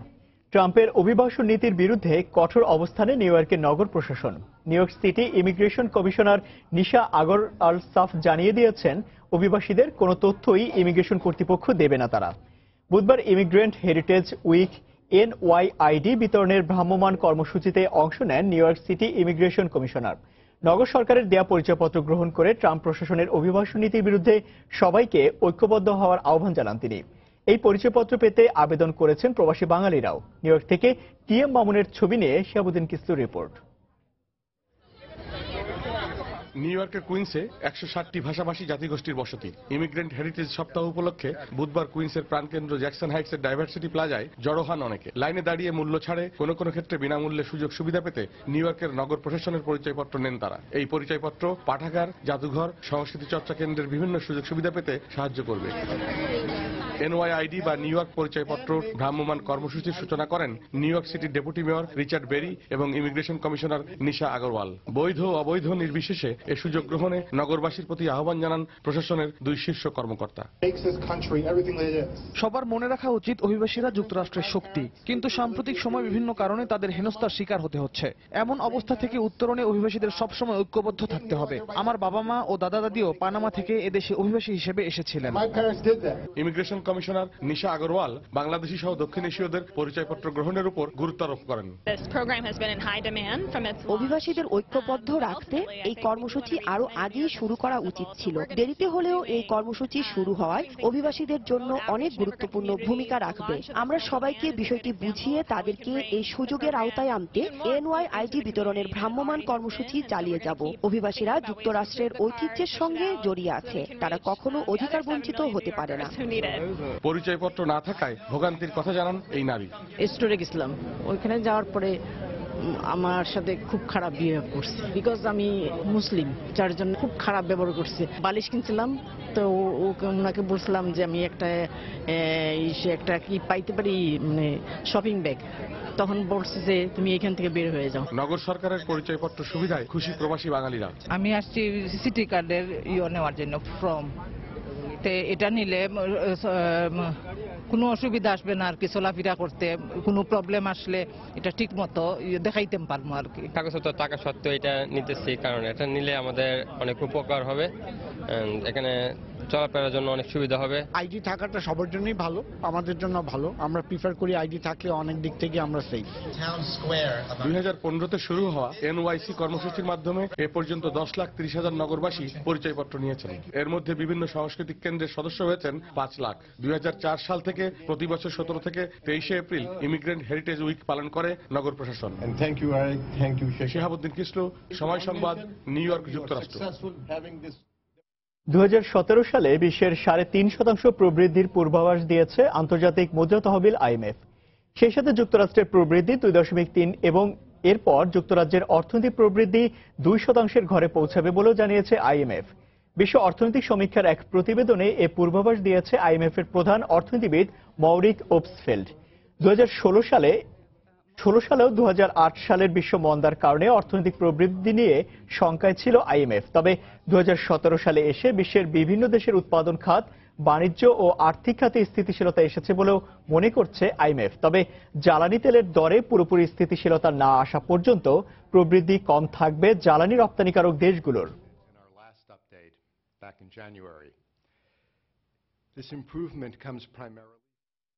ট্রাম্পের অভিবাসন নীতির বিরুদ্ধে কঠোর অবস্থানে নিউ ইয়র্কের নগর প্রশাসন। New York City immigration commissioner Nisha Agarwal সাফ জানিয়ে দিয়েছেন, অভিবাসীদের কোনো তথ্যই ইমিগ্রেশন কর্তৃপক্ষ দেবে না তারা। বুধবার ইমিগ্রেন্ট হেরিটেজ উইক NYID বিতরণের ভ্রাম্যমাণ কর্মসূচিতে অংশ নেন New York City immigration commissioner. নগর সরকারের দেয়া পরিচয়পত্র গ্রহণ করে ট্রাম্প প্রশাসনের অভিবাসন নীতির বিরুদ্ধে সবাইকে ঐক্যবদ্ধ হওয়ার আহ্বান জানান তিনি। এই পরিচয়পত্র পেতে আবেদন করেছেন প্রবাসী বাঙালিরাও। নিউ ইয়র্ক থেকে TM মামুনের ছবি নিয়ে শিহাবুদ্দিন কিস্তুর রিপোর্ট। নিউ ইয়র্কের কুইন্সে 160টি ভাষাভাষী জাতিগোষ্ঠীর বসতি। ইমিগ্রেন্ট হেরিটেজ সপ্তাহ উপলক্ষে বুধবার কুইন্সের প্রাণকেন্দ্র জ্যাকসন হাইটসের ডাইভার্সিটি প্লাজায় জড়ো হন অনেকে। লাইনে দাঁড়িয়ে মূল্য ছাড়ে, কোনো কোনো ক্ষেত্রে বিনামূল্যে সুযোগ সুবিধা পেতে নিউ ইয়র্কের নগর প্রশাসনের পরিচয়পত্র নেন তারা। এই পরিচয়পত্র পাঠাগার, জাদুঘর, সংস্কৃতি চর্চা কেন্দ্রের বিভিন্ন সুযোগ সুবিধা পেতে সাহায্য করবে। NYID বা নিউ ইয়র্ক পরিচয়পত্র ভ্রাম্যমাণ কর্মসূচির সূচনা করেন নিউ ইয়র্ক সিটির ডেপুটি মেয়র রিচার্ড বেরি এবং ইমিগ্রেশন কমিশনার নিশা আগরওয়াল। বৈধ অবৈধ নির্বিশেষে এ সুযোগ গ্রহণে নগরবাসীর প্রতি আহ্বান জানান প্রশাসনের দুই শীর্ষ কর্মকর্তা। সবার মনে রাখা উচিত, অভিবাসীরা যুক্তরাষ্ট্রের শক্তি, কিন্তু সাম্প্রতিক সময় বিভিন্ন কারণে তাদের হেনস্থার শিকার হতে হচ্ছে। এমন অবস্থা থেকে উত্তরণে অভিবাসীদের সবসময় ঐক্যবদ্ধ থাকতে হবে। আমার বাবা মা ও দাদা দাদিও পানামা থেকে এদেশে অভিবাসী হিসেবে এসেছিলেন। ইমিগ্রেশন কমিশনার নিশা আগরওয়াল বাংলাদেশি সহ দক্ষিণ এশীয়দের পরিচয়পত্র গ্রহণের উপর গুরুত্ব আরোপ করেন। অভিবাসীদের ঐক্যবদ্ধ রাখতে এই কর্মসূচি আরো আগেই শুরু করা উচিত ছিল। দেরিতে হলেও এই কর্মসূচি শুরু হওয়ায় অভিবাসীদের জন্য অনেক গুরুত্বপূর্ণ ভূমিকা রাখবে। আমরা সবাইকে বিষয়টি বুঝিয়ে তাদেরকে এই সুযোগের আওতায় আনতে NYID বিতরণের ভ্রাম্যমাণ কর্মসূচি চালিয়ে যাব। অভিবাসীরা যুক্তরাষ্ট্রের ঐতিহ্যের সঙ্গে জড়িয়ে আছে, তারা কখনো অধিকার বঞ্চিত হতে পারে না। পরিচয়পত্র না থাকায় ভোগান্তির কথা জানান এই নারী। স্টোরে গেছিলাম, ওইখানে যাওয়ার পরে আমার সাথে খুব খারাপ বিহেভ করছে, বিকজ আমি মুসলিম, যার জন্য খুব খারাপ ব্যবহার করছে। বালিশ কিনছিলাম, তো ওনাকে বলছিলাম যে আমি একটা কি পাইতে পারি, মানে শপিং ব্যাগ। তখন বলছে যে তুমি এখান থেকে বের হয়ে যাও। নগর সরকারের পরিচয়পত্র সুবিধায় খুশি প্রবাসী বাঙালিরা। আমি আসছি সিটি কার্ডের নেওয়ার জন্য, ফর্ম। এটা নিলে কোনো অসুবিধা আসবে না আর কি, চলাফেরা করতে। কোনো প্রবলেম আসলে এটা ঠিক মতো দেখাইতে পারবো আর কি। কাগজপত্র টাকা সত্ত্বেও এটা নিতেছি, কারণ এটা নিলে আমাদের অনেক উপকার হবে। এখানে চলাফেরার জন্য অনেক সুবিধা হবে। আইডি থাকাটা সবার জন্যই ভালো, আমাদের জন্য ভালো। আমরা প্রিফার করি আইডি থাকলে অনেক দিক থেকে আমরা সেফ। 2015-তে শুরু হওয়া এনওয়াইসি কর্মসূচির মাধ্যমে এ পর্যন্ত 10,30,000 নগরবাসী পরিচয়পত্র নিয়েছেন। এর মধ্যে বিভিন্ন সাংস্কৃতিক কেন্দ্রের সদস্য হয়েছেন 5 লাখ। 2004 সাল থেকে প্রতি বছর 17 থেকে 23 এপ্রিল ইমিগ্রেন্ট হেরিটেজ উইক পালন করে নগর প্রশাসন। শিহাবুদ্দিন কিসলু, সময় সংবাদ, নিউ ইয়র্ক, যুক্তরাষ্ট্র। 2017 সালে বিশ্বের 3.5% প্রবৃদ্ধির পূর্বাভাস দিয়েছে আন্তর্জাতিক মুদ্রা তহবিল IMF। সেই সাথে যুক্তরাষ্ট্রের প্রবৃদ্ধি 2.3 এবং এরপর যুক্তরাজ্যের অর্থনৈতিক প্রবৃদ্ধি 2% ঘরে পৌঁছাবে বলেও জানিয়েছে IMF। বিশ্ব অর্থনৈতিক সমীক্ষার এক প্রতিবেদনে এ পূর্বাভাস দিয়েছে IMF এর প্রধান অর্থনীতিবিদ মৌরিক ওপসফেল্ড। 2016 সালেও 2008 সালের বিশ্ব মন্দার কারণে অর্থনৈতিক প্রবৃদ্ধি নিয়ে শঙ্কায় ছিল IMF। তবে 2017 সালে এসে বিশ্বের বিভিন্ন দেশের উৎপাদন খাত, বাণিজ্য ও আর্থিক খাতে স্থিতিশীলতা এসেছে বলেও মনে করছে IMF। তবে জ্বালানি তেলের দরে পুরোপুরি স্থিতিশীলতা না আসা পর্যন্ত প্রবৃদ্ধি কম থাকবে জ্বালানি রপ্তানিকারক দেশগুলোর।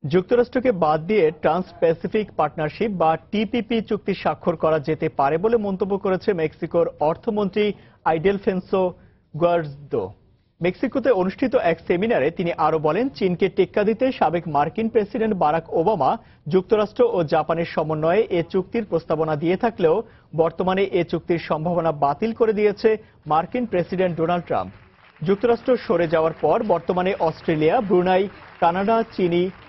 যুক্তরাষ্ট্রকে বাদ দিয়ে ট্রান্স প্যাসিফিক পার্টনারশিপ বা TPP চুক্তি স্বাক্ষর করা যেতে পারে বলে মন্তব্য করেছে মেক্সিকোর অর্থমন্ত্রী আইডেলফেন্সো গুয়ার্দো। মেক্সিকোতে অনুষ্ঠিত এক সেমিনারে তিনি আরো বলেন, চীনকে টেক্কা দিতে সাবেক মার্কিন প্রেসিডেন্ট বারাক ওবামা যুক্তরাষ্ট্র ও জাপানের সমন্বয়ে এ চুক্তির প্রস্তাবনা দিয়ে থাকলেও বর্তমানে এ চুক্তির সম্ভাবনা বাতিল করে দিয়েছে মার্কিন প্রেসিডেন্ট ডোনাল্ড ট্রাম্প। যুক্তরাষ্ট্র সরে যাওয়ার পর বর্তমানে Australia, Brunei, Canada,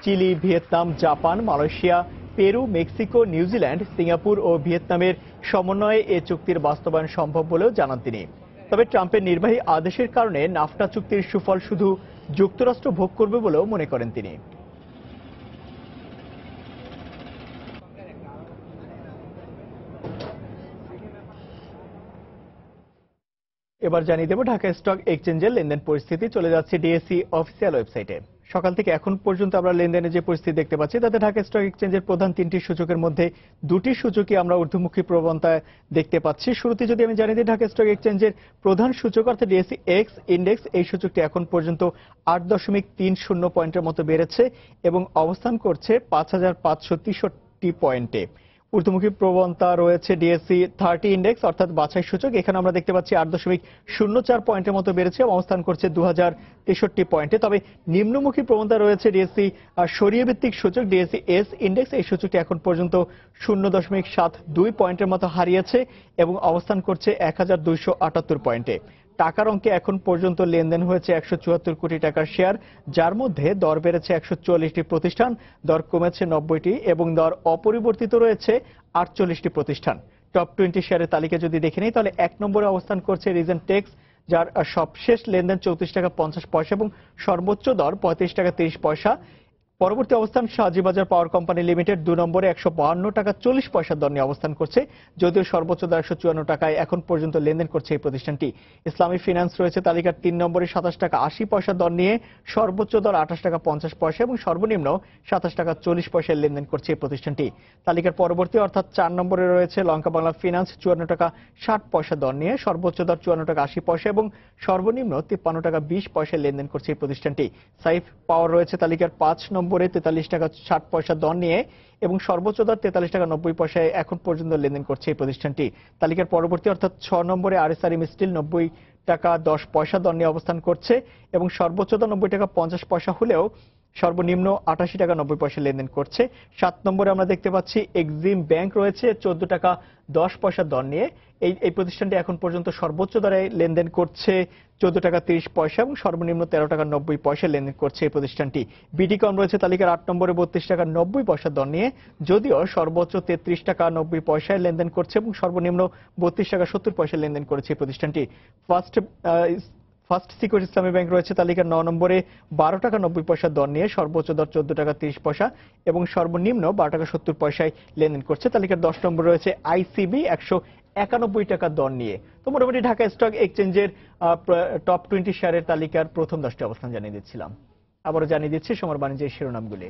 Chile, Vietnam, Japan, Malaysia, Peru, Mexico, New Zealand, Singapore ও ভিয়েতনামের সমন্বয়ে এ চুক্তির বাস্তবায়ন সম্ভব বলেও জানান তিনি। তবে ট্রাম্পের নির্বাহী আদেশের কারণে নাফটা চুক্তির সুফল শুধু যুক্তরাষ্ট্র ভোগ করবে বলেও মনে করেন তিনি। এবার জানিয়ে দেব ঢাকা স্টক এক্সচেঞ্জের লেনদেন পরিস্থিতি। চলে যাচ্ছে ডিএসসি অফিসিয়াল ওয়েবসাইটে। সকাল থেকে এখন পর্যন্ত আমরা লেনদেনের যে পরিস্থিতি দেখতে পাচ্ছি তাতে ঢাকা স্টক এক্সচেঞ্জের প্রধান 3টি সূচকের মধ্যে 2টি সূচকই আমরা ঊর্ধ্বমুখী প্রবণতায় দেখতে পাচ্ছি। শুরুতে যদি আমি জানিয়ে দিই ঢাকা স্টক এক্সচেঞ্জের প্রধান সূচক অর্থাৎ ডিএসসি এক্স ইন্ডেক্স, এই সূচকটি এখন পর্যন্ত 8.30 পয়েন্টের মতো বেড়েছে এবং অবস্থান করছে 5,563 পয়েন্টে। ঊর্ধ্বমুখী প্রবণতা রয়েছে ডিএসসি 30 ইন্ডেক্স অর্থাৎ বাছাই সূচক, এখানে আমরা দেখতে পাচ্ছি 8.04 পয়েন্টের মতো বেড়েছে, অবস্থান করছে 2063 পয়েন্টে। তবে নিম্নমুখী প্রবণতা রয়েছে ডিএসসি সরিয়ে ভিত্তিক সূচক ডিএসসি এস ইন্ডেক্স, এই সূচকটি এখন পর্যন্ত 0.72 পয়েন্টের মতো হারিয়েছে এবং অবস্থান করছে 1278 পয়েন্টে। টাকার অঙ্কে এখন পর্যন্ত লেনদেন হয়েছে 174 কোটি টাকার শেয়ার, যার মধ্যে দর বেড়েছে 144টি প্রতিষ্ঠান, দর কমেছে 90টি এবং দর অপরিবর্তিত রয়েছে 48টি প্রতিষ্ঠান। টপ 20 শেয়ারের তালিকা যদি দেখে নিই তাহলে 1 নম্বরে অবস্থান করছে রিজেন্ট টেক্স, যার সবশেষ লেনদেন 34 টাকা 50 পয়সা এবং সর্বোচ্চ দর 35 টাকা 30 পয়সা। পরবর্তী অবস্থান শাহজিবাজার পাওয়ার কোম্পানি লিমিটেড 2 নম্বরে 152 টাকা 40 পয়সার দর নিয়ে অবস্থান করছে, যদিও সর্বোচ্চ দর 154 টাকায় এখন পর্যন্ত লেনদেন করছে এই প্রতিষ্ঠানটি। ইসলামী ফিন্যান্স রয়েছে তালিকার 3 নম্বরে 27 টাকা 80 পয়সার দর নিয়ে, সর্বোচ্চ দর 28 টাকা 50 পয়সা এবং সর্বনিম্ন 27 টাকা 40 পয়সায় লেনদেন করছে এই প্রতিষ্ঠানটি। তালিকার পরবর্তী অর্থাৎ 4 নম্বরে রয়েছে লঙ্কা বাংলা ফিন্যান্স 54 টাকা 60 পয়সা দর নিয়ে, সর্বোচ্চ দর 54 টাকা 80 পয়সা এবং সর্বনিম্ন 53 টাকা 20 পয়সায় লেনদেন করছে এই প্রতিষ্ঠানটি। সাইফ পাওয়ার রয়েছে তালিকার 5 নম্বরে 43 টাকা 60 পয়সা দর নিয়ে এবং সর্বোচ্চ দর 43 টাকা 90 পয়সায় এখন পর্যন্ত লেনদেন করছে এই প্রতিষ্ঠানটি। তালিকার পরবর্তী অর্থাৎ 6 নম্বরে আরএসআরএম স্টিল 90 টাকা 10 পয়সা দর নিয়ে অবস্থান করছে এবং সর্বোচ্চ দর 90 টাকা 50 পয়সা হলেও সর্বনিম্ন 88 টাকা 90 পয়সা লেনদেন করছে। 7 নম্বরে আমরা দেখতে পাচ্ছি এক্সিম ব্যাংক রয়েছে 14 টাকা 10 পয়সা দর নিয়ে, এই প্রতিষ্ঠানটি এখন পর্যন্ত সর্বোচ্চ দরে লেনদেন করছে 14 টাকা 30 পয়সা এবং সর্বনিম্ন 13 টাকা 90 পয়সা লেনদেন করছে এই প্রতিষ্ঠানটি। বিডিকম রয়েছে তালিকার 8 নম্বরে 32 টাকা 90 পয়সা দর নিয়ে, যদিও সর্বোচ্চ 33 টাকা 90 পয়সায় লেনদেন করছে এবং সর্বনিম্ন 32 টাকা 70 পয়সা লেনদেন করেছে এই প্রতিষ্ঠানটি। ফার্স্ট সিকিউরিটি ইসলামী ব্যাংক রয়েছে তালিকার 9 নম্বরে 12 টাকা 90 পয়সা দর নিয়ে, সর্বোচ্চ দর 14 টাকা 30 পয়সা এবং সর্বনিম্ন 12 টাকা 70 পয়সায় লেনদেন করছে। তালিকার 10 নম্বরে রয়েছে আইসিবি 191 টাকা দর নিয়ে। তো মোটামুটি ঢাকা স্টক এক্সচেঞ্জের টপ 20 শেয়ারের তালিকার প্রথম 10টি অবস্থান জানিয়ে দিচ্ছিলাম। আবারও জানিয়ে দিচ্ছি সময় বাণিজ্যের শিরোনামগুলি।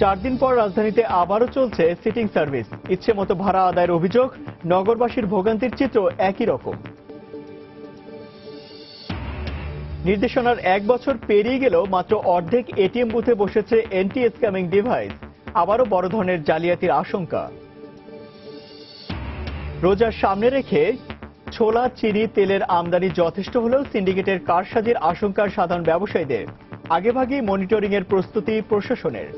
4 দিন পর রাজধানীতে আবারও চলছে সিটিং সার্ভিস, ইচ্ছে মতো ভাড়া আদায়ের অভিযোগ, নগরবাসীর ভোগান্তির চিত্র একই রকম। নির্দেশনার 1 বছর পেরিয়ে গেলেও মাত্র অর্ধেক এটিএম বুথে বসেছে এন্টি স্ক্যামিং ডিভাইস। আবারও বড় ধরনের জালিয়াতির আশঙ্কা। রোজার সামনে রেখে ছোলা, চিনি, তেলের আমদানি যথেষ্ট হলেও সিন্ডিকেটের কারসাজির আশঙ্কা সাধারণ ব্যবসায়ীদের। আগেভাগেই মনিটরিং এর প্রস্তুতি প্রশাসনের।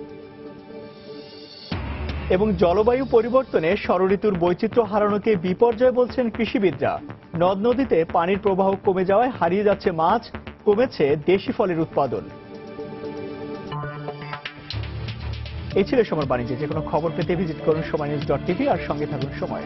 এবং জলবায়ু পরিবর্তনে ষড়ঋতুর বৈচিত্র্য হারানোকে বিপর্যয় বলছেন কৃষিবিদরা। নদ নদীতে পানির প্রবাহ কমে যাওয়ায় হারিয়ে যাচ্ছে মাছ, কমেছে দেশি ফলের উৎপাদন। এই ছিল সময় বাণিজ্য। যে কোনো খবর পেতে ভিজিট করুন সময়নিউজ.tv আর সঙ্গে থাকুন সময়।